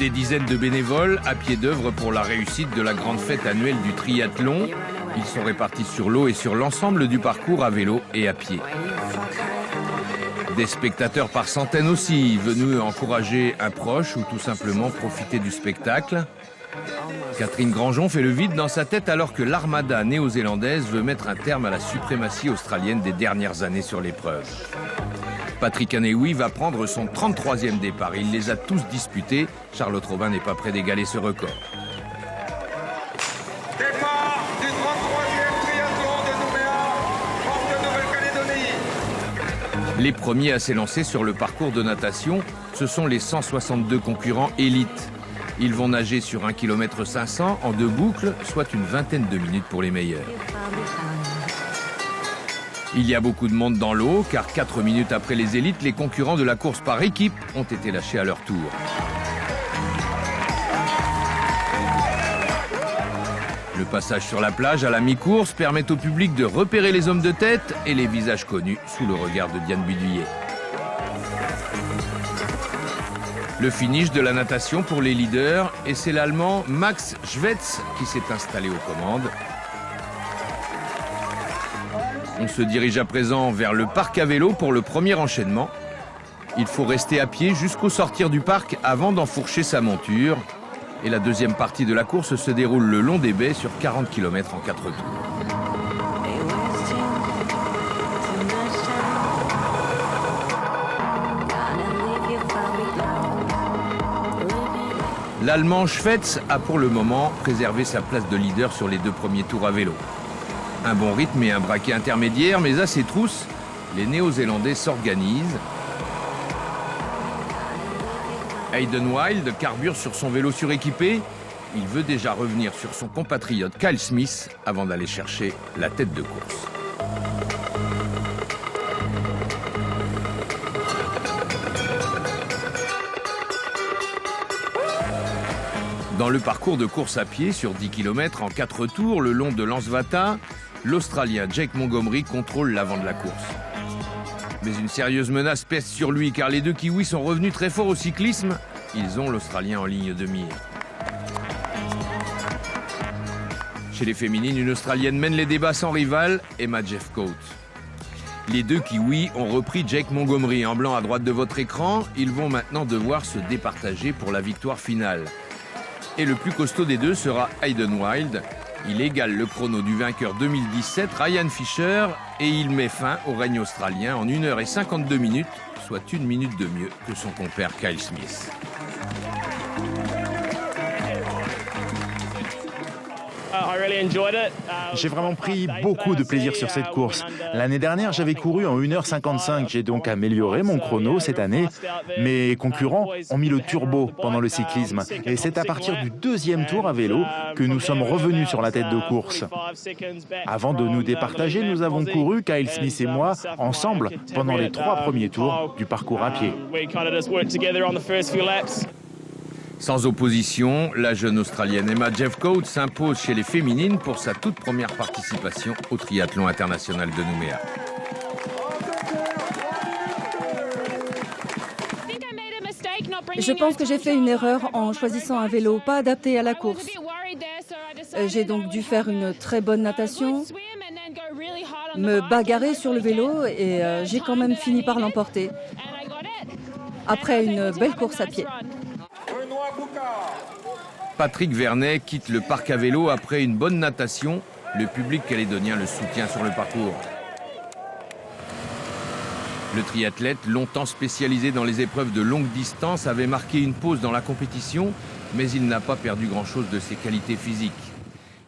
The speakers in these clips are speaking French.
Des dizaines de bénévoles à pied d'œuvre pour la réussite de la grande fête annuelle du triathlon. Ils sont répartis sur l'eau et sur l'ensemble du parcours à vélo et à pied. Des spectateurs par centaines aussi, venus encourager un proche ou tout simplement profiter du spectacle. Catherine Granjon fait le vide dans sa tête alors que l'armada néo-zélandaise veut mettre un terme à la suprématie australienne des dernières années sur l'épreuve. Patrick Anewi va prendre son 33e départ. Il les a tous disputés. Charlotte Robin n'est pas près d'égaler ce record. Départ du 33e triathlon de Nouméa, hors de Nouvelle-Calédonie. Les premiers à s'élancer sur le parcours de natation, ce sont les 162 concurrents élites. Ils vont nager sur 1 km 500 en 2 boucles, soit une vingtaine de minutes pour les meilleurs. Il y a beaucoup de monde dans l'eau, car 4 minutes après les élites, les concurrents de la course par équipe ont été lâchés à leur tour. Le passage sur la plage à la mi-course permet au public de repérer les hommes de tête et les visages connus sous le regard de Diane Buduyer. Le finish de la natation pour les leaders, et c'est l'Allemand Max Schwetz qui s'est installé aux commandes. On se dirige à présent vers le parc à vélo pour le premier enchaînement. Il faut rester à pied jusqu'au sortir du parc avant d'enfourcher sa monture. Et la deuxième partie de la course se déroule le long des baies sur 40 km en 4 tours. L'Allemand Schwetz a pour le moment préservé sa place de leader sur les 2 premiers tours à vélo. Un bon rythme et un braquet intermédiaire, mais à ses trousses, les Néo-Zélandais s'organisent. Hayden Wilde carbure sur son vélo suréquipé. Il veut déjà revenir sur son compatriote Kyle Smith avant d'aller chercher la tête de course. Dans le parcours de course à pied sur 10 km en 4 tours le long de l'Ansvata, l'Australien Jake Montgomery contrôle l'avant de la course. Mais une sérieuse menace pèse sur lui car les 2 Kiwis sont revenus très forts au cyclisme. Ils ont l'Australien en ligne de mire. Chez les féminines, une Australienne mène les débats sans rival, Emma Jeffcoat. Les 2 Kiwis ont repris Jake Montgomery en blanc à droite de votre écran. Ils vont maintenant devoir se départager pour la victoire finale. Et le plus costaud des 2 sera Hayden Wilde. Il égale le chrono du vainqueur 2017, Ryan Fisher, et il met fin au règne australien en 1 heure et 52 minutes, soit 1 minute de mieux que son compère Kyle Smith. J'ai vraiment pris beaucoup de plaisir sur cette course. L'année dernière, j'avais couru en 1h55. J'ai donc amélioré mon chrono cette année. Mes concurrents ont mis le turbo pendant le cyclisme. Et c'est à partir du 2e tour à vélo que nous sommes revenus sur la tête de course. Avant de nous départager, nous avons couru, Kyle Smith et moi, ensemble pendant les 3 premiers tours du parcours à pied. Sans opposition, la jeune Australienne Emma Jeffcoat s'impose chez les féminines pour sa toute première participation au triathlon international de Nouméa. Je pense que j'ai fait une erreur en choisissant un vélo pas adapté à la course. J'ai donc dû faire une très bonne natation, me bagarrer sur le vélo et j'ai quand même fini par l'emporter. Après une belle course à pied. Patrick Vernet quitte le parc à vélo après une bonne natation. Le public calédonien le soutient sur le parcours. Le triathlète, longtemps spécialisé dans les épreuves de longue distance, avait marqué une pause dans la compétition, mais il n'a pas perdu grand-chose de ses qualités physiques.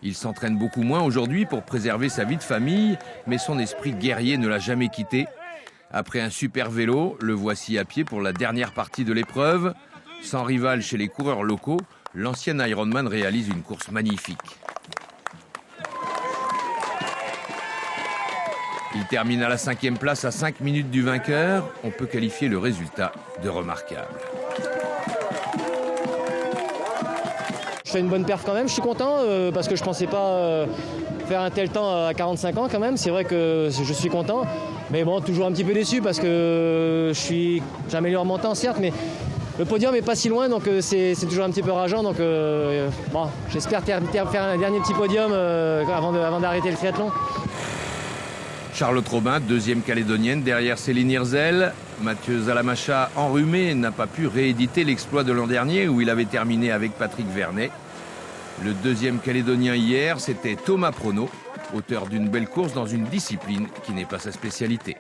Il s'entraîne beaucoup moins aujourd'hui pour préserver sa vie de famille, mais son esprit guerrier ne l'a jamais quitté. Après un super vélo, le voici à pied pour la dernière partie de l'épreuve. Sans rival chez les coureurs locaux, l'ancien Ironman réalise une course magnifique. Il termine à la 5e place à 5 minutes du vainqueur. On peut qualifier le résultat de remarquable. Je fais une bonne perf quand même, je suis content parce que je ne pensais pas faire un tel temps à 45 ans quand même. C'est vrai que je suis content, mais bon, toujours un petit peu déçu parce que j'améliore mon temps certes, mais le podium n'est pas si loin, donc c'est toujours un petit peu rageant. Donc bon, j'espère faire un dernier petit podium avant d'arrêter le triathlon. Charlotte Robin, deuxième calédonienne derrière Céline Hirzel. Mathieu Zalamacha, enrhumé, n'a pas pu rééditer l'exploit de l'an dernier où il avait terminé avec Patrick Vernet. Le deuxième calédonien hier, c'était Thomas Prono, auteur d'une belle course dans une discipline qui n'est pas sa spécialité.